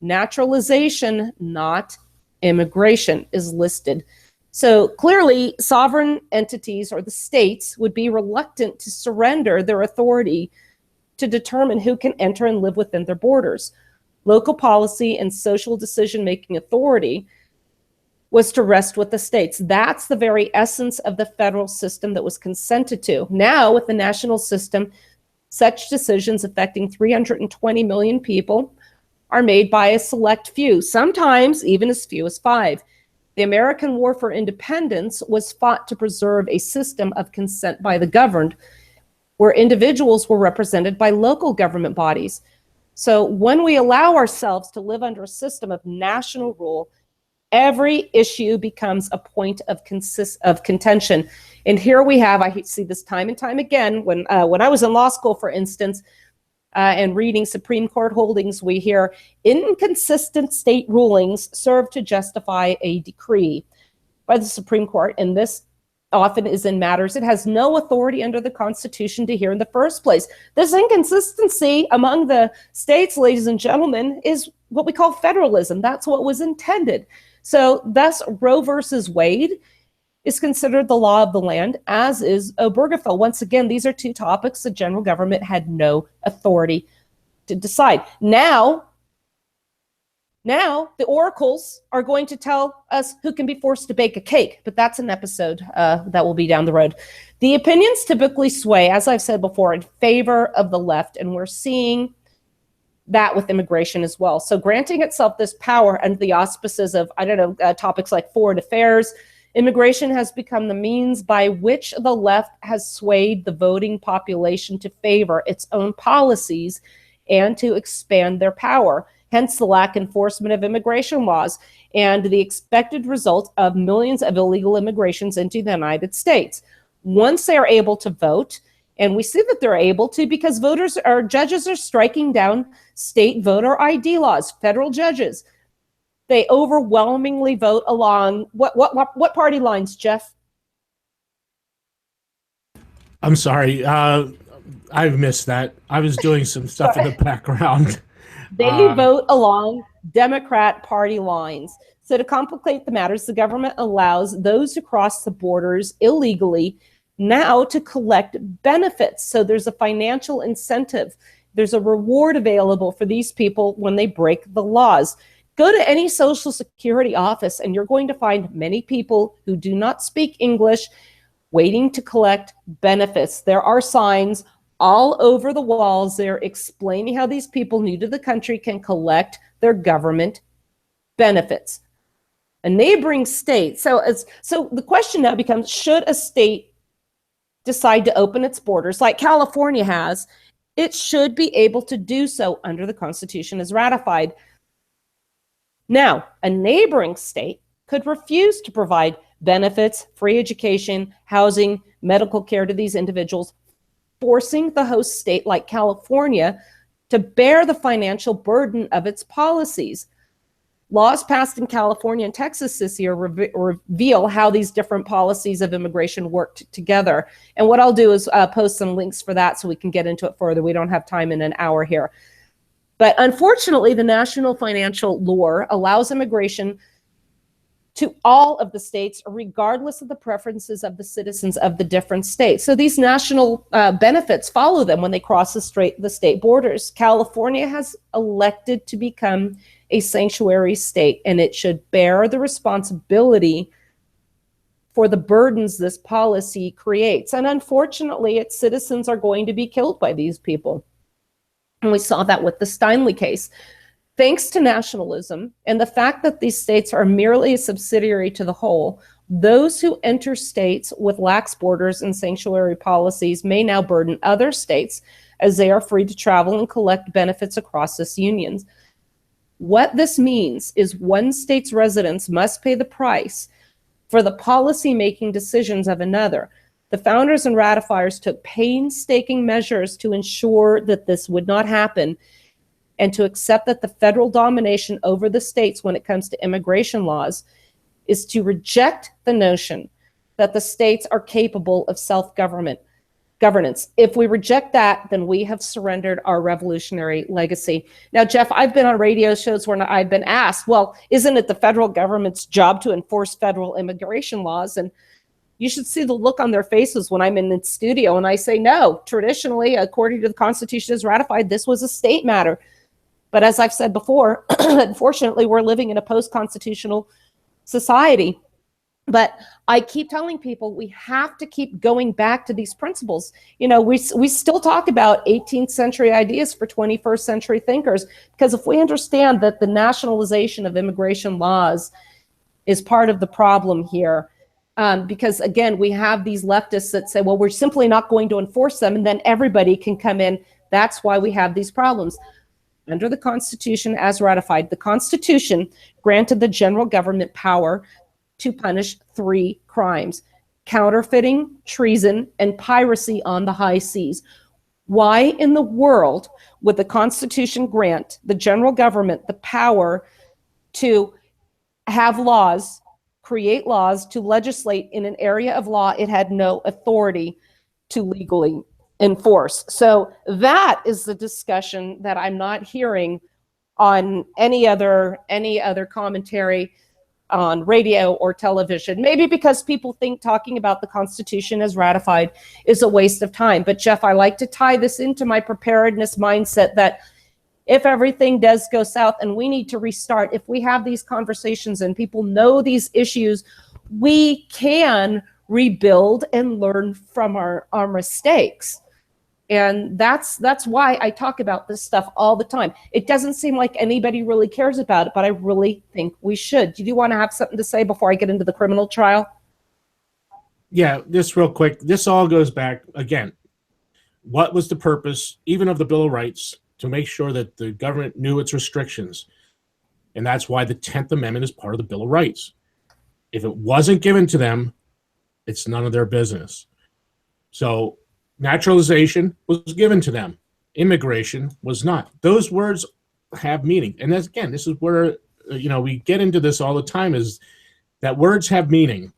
Naturalization, not immigration, is listed. So clearly, sovereign entities or the states would be reluctant to surrender their authority to determine who can enter and live within their borders. Local policy and social decision-making authority was to rest with the states. That's the very essence of the federal system that was consented to. Now, with the national system, such decisions affecting 320 million people are made by a select few, sometimes even as few as 5. The American War for Independence was fought to preserve a system of consent by the governed, where individuals were represented by local government bodies. So when we allow ourselves to live under a system of national rule, every issue becomes a point of contention. And here we have, I see this time and time again, when I was in law school, for instance, and reading Supreme Court holdings, we hear inconsistent state rulings serve to justify a decree by the Supreme Court. And this often is in matters it has no authority under the Constitution to hear in the first place. This inconsistency among the states, ladies and gentlemen, is what we call federalism. That's what was intended. So thus, Roe versus Wade is considered the law of the land, as is Obergefell. Once again, these are two topics the general government had no authority to decide. Now the oracles are going to tell us who can be forced to bake a cake, but that's an episode that will be down the road. The opinions typically sway, as I've said before, in favor of the left, and we're seeing that with immigration as well. So granting itself this power under the auspices of, topics like foreign affairs, immigration has become the means by which the left has swayed the voting population to favor its own policies and to expand their power. hence the lack enforcement of immigration laws and the expected result of millions of illegal immigrations into the United States. Once they are able to vote, and we see that they're able to because judges are striking down state voter ID laws, federal judges. They overwhelmingly vote along what party lines, Jeff? I'm sorry. I've missed that. I was doing some stuff in the background. They vote along Democrat Party lines. So to complicate the matters, the government allows those who cross the borders illegally now to collect benefits. So there's a financial incentive. There's a reward available for these people when they break the laws. Go to any Social Security office and you're going to find many people who do not speak English waiting to collect benefits. There are signs all over the walls there explaining how these people new to the country can collect their government benefits. A neighboring state. So the question now becomes, should a state decide to open its borders like California has, it should be able to do so under the Constitution as ratified. Now, a neighboring state could refuse to provide benefits, free education, housing, medical care to these individuals, forcing the host state like California to bear the financial burden of its policies. Laws passed in California and Texas this year reveal how these different policies of immigration worked together. And what I'll do is post some links for that so we can get into it further. We don't have time in an hour here. But unfortunately, the national financial law allows immigration to all of the states, regardless of the preferences of the citizens of the different states. So these national benefits follow them when they cross the state borders. California has elected to become a sanctuary state, and it should bear the responsibility for the burdens this policy creates. And unfortunately, its citizens are going to be killed by these people. And we saw that with the Steinle case. Thanks to nationalism and the fact that these states are merely a subsidiary to the whole, those who enter states with lax borders and sanctuary policies may now burden other states as they are free to travel and collect benefits across this union. What this means is one state's residents must pay the price for the policy-making decisions of another. The founders and ratifiers took painstaking measures to ensure that this would not happen, and to accept that the federal domination over the states when it comes to immigration laws is to reject the notion that the states are capable of self-governance. If we reject that, then we have surrendered our revolutionary legacy. Now, Jeff, I've been on radio shows where I've been asked, well, isn't it the federal government's job to enforce federal immigration laws? And you should see the look on their faces when I'm in the studio and I say, no, traditionally, according to the Constitution as ratified, this was a state matter. But as I've said before, unfortunately, we're living in a post-constitutional society. But I keep telling people we have to keep going back to these principles. You know, we still talk about 18th century ideas for 21st century thinkers, because if we understand that the nationalization of immigration laws is part of the problem here, because again, we have these leftists that say, well, we're simply not going to enforce them and then everybody can come in. That's why we have these problems. Under the Constitution as ratified, the Constitution granted the general government power to punish 3 crimes: counterfeiting, treason, and piracy on the high seas. Why in the world would the Constitution grant the general government the power to have laws, create laws, to legislate in an area of law it had no authority to legally enforce? So that is the discussion that I'm not hearing on any other commentary on radio or television. Maybe because people think talking about the Constitution as ratified is a waste of time. But Jeff, I like to tie this into my preparedness mindset that if everything does go south and we need to restart, if we have these conversations and people know these issues, we can rebuild and learn from our mistakes. And that's why I talk about this stuff all the time. It doesn't seem like anybody really cares about it, but I really think we should. Do you want to have something to say before I get into the criminal trial? Yeah, just real quick. This all goes back, again, what was the purpose, even of the Bill of Rights? to make sure that the government knew its restrictions. And that's why the 10th Amendment is part of the Bill of Rights. If it wasn't given to them, it's none of their business. So naturalization was given to them. Immigration was not. Those words have meaning. And that's, again, this is where, we get into this all the time, is that words have meaning.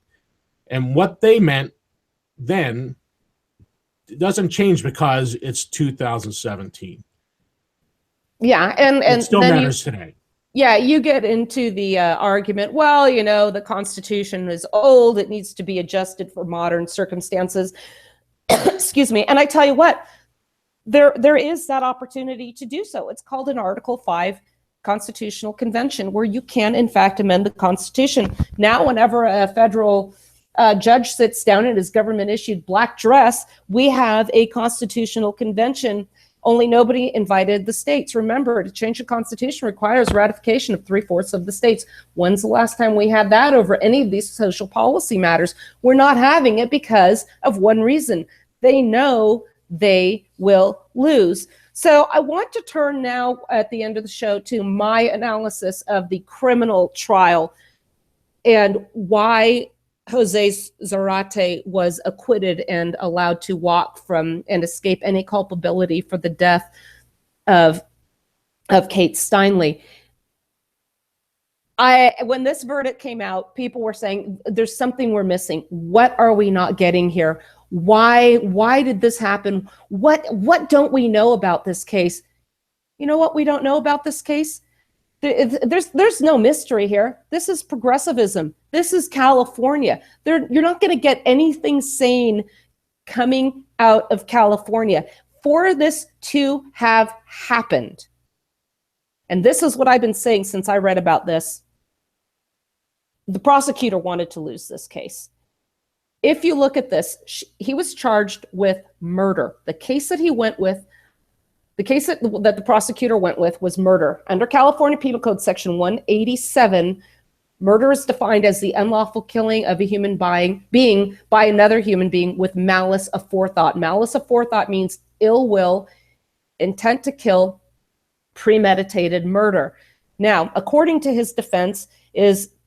And what they meant then doesn't change because it's 2017. Yeah, and it still matters today. Yeah, you get into the argument, well, the Constitution is old. It needs to be adjusted for modern circumstances. Excuse me. And I tell you what, there is that opportunity to do so. It's called an Article 5 Constitutional Convention, where you can, in fact, amend the Constitution. Now, whenever a federal judge sits down in his government-issued black dress, we have a constitutional convention. Only nobody invited the states. Remember, to change the Constitution requires ratification of 3/4 of the states. When's the last time we had that over any of these social policy matters? We're not having it because of one reason. They know they will lose. So I want to turn now at the end of the show to my analysis of the criminal trial and why Jose Zarate was acquitted and allowed to walk from and escape any culpability for the death of Kate Steinle. When this verdict came out, people were saying, there's something we're missing. What are we not getting here? Why did this happen? What don't we know about this case? You know what we don't know about this case? There's no mystery here. This is progressivism. This is California. You're not going to get anything sane coming out of California for this to have happened. And this is what I've been saying since I read about this. The prosecutor wanted to lose this case. If you look at this, he was charged with murder. The case that he went with, the case that the prosecutor went with was murder. Under California Penal Code Section 187, murder is defined as the unlawful killing of a human being by another human being with malice aforethought. Malice aforethought means ill will, intent to kill, premeditated murder. Now, according to his defense,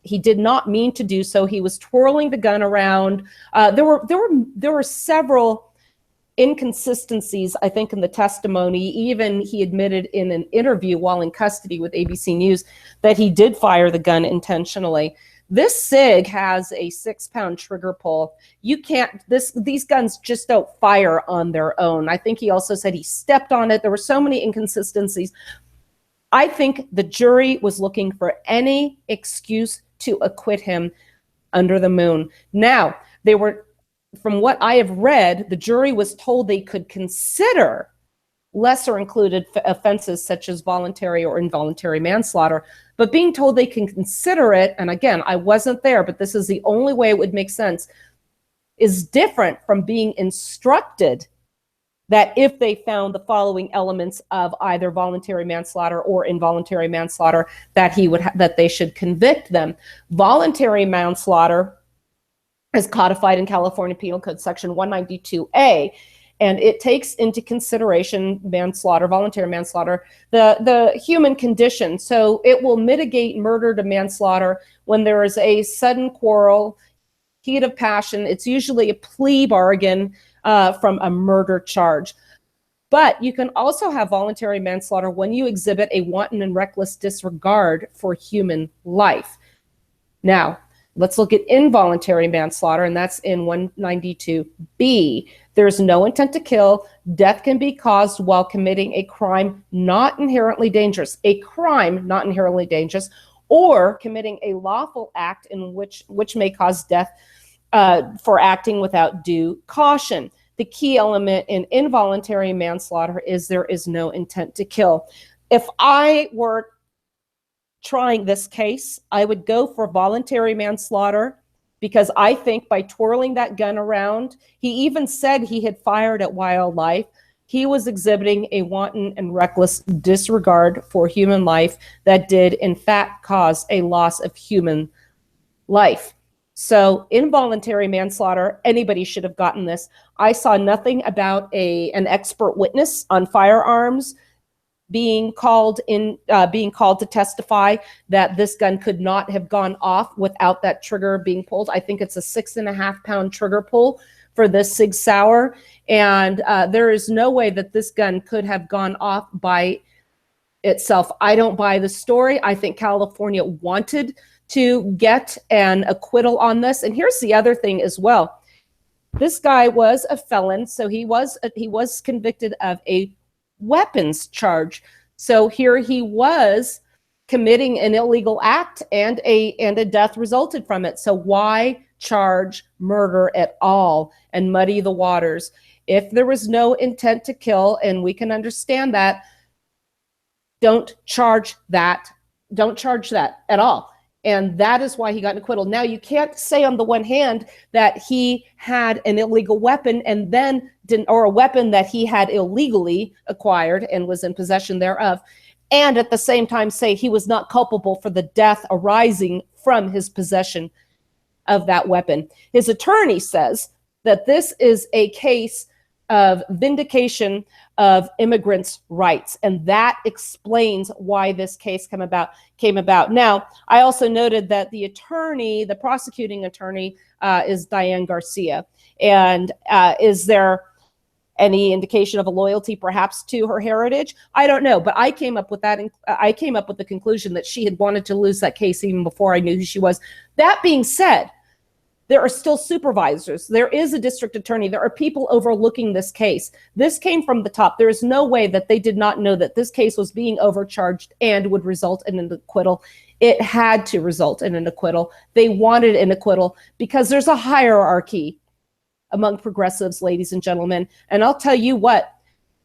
he did not mean to do so. He was twirling the gun around. There were several inconsistencies, I think, in the testimony. Even he admitted in an interview while in custody with ABC News that he did fire the gun intentionally. This SIG has a 6-pound trigger pull. These guns just don't fire on their own. I think he also said he stepped on it. There were so many inconsistencies. I think the jury was looking for any excuse to acquit him under the moon. Now, from what I have read, the jury was told they could consider lesser included offenses such as voluntary or involuntary manslaughter, but being told they can consider it, and again, I wasn't there, but this is the only way it would make sense, is different from being instructed that if they found the following elements of either voluntary manslaughter or involuntary manslaughter, that they should convict them. Voluntary manslaughter is codified in California Penal Code Section 192A, and it takes into consideration manslaughter, voluntary manslaughter, the human condition. So it will mitigate murder to manslaughter when there is a sudden quarrel, heat of passion. It's usually a plea bargain from a murder charge. But you can also have voluntary manslaughter when you exhibit a wanton and reckless disregard for human life. Now, let's look at involuntary manslaughter, and that's in 192B. There's no intent to kill. Death can be caused while committing a crime not inherently dangerous, or committing a lawful act in which may cause death for acting without due caution. The key element in involuntary manslaughter is there is no intent to kill. If I were trying this case, I would go for voluntary manslaughter, because I think by twirling that gun around, he even said he had fired at wildlife. He was exhibiting a wanton and reckless disregard for human life that did, in fact, cause a loss of human life. So involuntary manslaughter, anybody should have gotten this. I saw nothing about an expert witness on firearms being called to testify that this gun could not have gone off without that trigger being pulled. I think it's a 6.5 pound trigger pull for this Sig Sauer. And there is no way that this gun could have gone off by itself. I don't buy the story. I think California wanted to get an acquittal on this. And here's the other thing as well. This guy was a felon, so he was convicted of a weapons charge. So here he was committing an illegal act, and a death resulted from it. So why charge murder at all and muddy the waters? If there was no intent to kill, and we can understand that, don't charge that at all. And that is why he got an acquittal. Now, you can't say on the one hand that he had an illegal weapon and then or a weapon that he had illegally acquired and was in possession thereof, and at the same time say he was not culpable for the death arising from his possession of that weapon. His attorney says that this is a case of vindication of immigrants' rights, and that explains why this case came about. Now, I also noted that the prosecuting attorney, is Diane Garcia, and is there any indication of a loyalty perhaps to her heritage? I don't know, but I came up with that. I came up with the conclusion that she had wanted to lose that case even before I knew who she was. That being said, there are still supervisors. There is a district attorney. There are people overlooking this case. This came from the top. There is no way that they did not know that this case was being overcharged and would result in an acquittal. It had to result in an acquittal. They wanted an acquittal because there's a hierarchy among progressives, ladies and gentlemen. And I'll tell you what,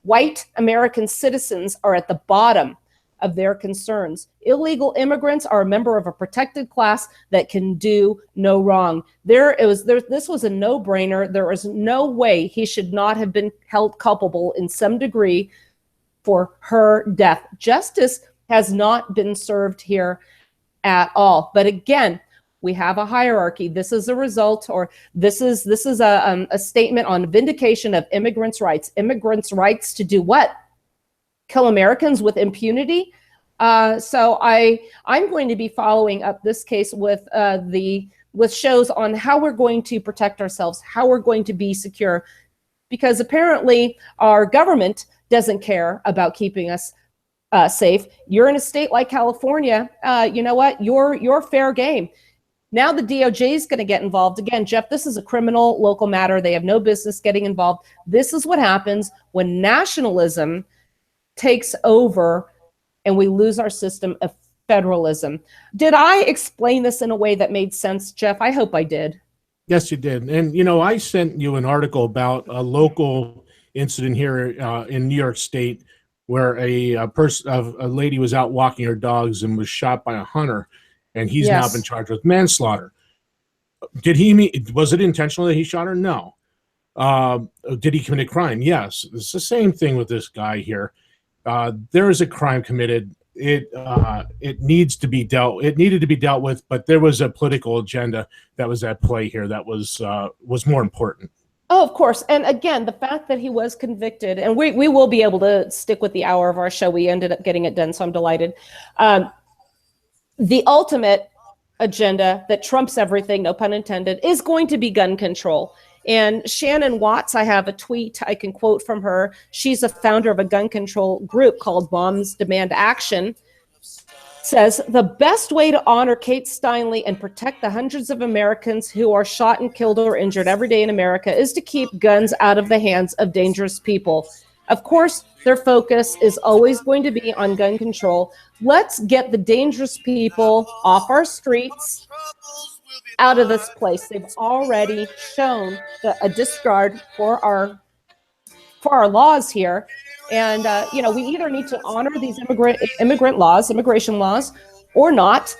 white American citizens are at the bottom of their concerns. Illegal immigrants are a member of a protected class that can do no wrong. This was a no-brainer. There was no way he should not have been held culpable in some degree for her death. Justice has not been served here at all. But again, we have a hierarchy. This is a result, or this is a statement on vindication of immigrants' rights. Immigrants' rights to do what? Kill Americans with impunity. So I'm going to be following up this case with shows on how we're going to protect ourselves, how we're going to be secure, because apparently our government doesn't care about keeping us safe. You're in a state like California. You know what? You're fair game. Now the DOJ is going to get involved. Again, Jeff, this is a criminal local matter. They have no business getting involved. This is what happens when nationalism takes over and we lose our system of federalism. Did I explain this in a way that made sense, Jeff? I hope I did. Yes, you did. And, I sent you an article about a local incident here in New York State where a lady was out walking her dogs and was shot by a hunter, and he's now been charged with manslaughter. Was it intentional that he shot her? No. Did he commit a crime? Yes. It's the same thing with this guy here. There is a crime committed. It needed to be dealt with, but there was a political agenda that was at play here that was more important. Oh, of course. And again, the fact that he was convicted, and we will be able to stick with the hour of our show. We ended up getting it done, so I'm delighted. The ultimate agenda that trumps everything, no pun intended, is going to be gun control. And Shannon Watts, I have a tweet I can quote from her. She's a founder of a gun control group called Moms Demand Action. Says, the best way to honor Kate Steinle and protect the hundreds of Americans who are shot and killed or injured every day in America is to keep guns out of the hands of dangerous people. Of course, their focus is always going to be on gun control. Let's get the dangerous people off our streets, out of this place. They've already shown a disregard for our laws here. And, we either need to honor these immigration laws, or not.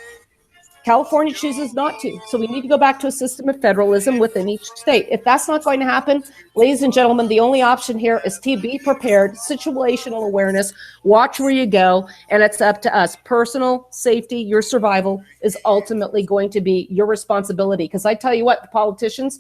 California chooses not to. So we need to go back to a system of federalism within each state. If that's not going to happen, ladies and gentlemen, the only option here is to be prepared, situational awareness, watch where you go, and it's up to us. Personal safety, your survival is ultimately going to be your responsibility. Because I tell you what, the politicians,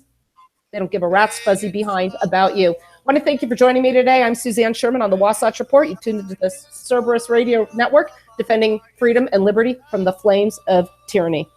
they don't give a rat's fuzzy behind about you. want to thank you for joining me today. I'm Suzanne Sherman on the Wasatch Report. You tuned into the Cerberus Radio Network, defending freedom and liberty from the flames of tyranny.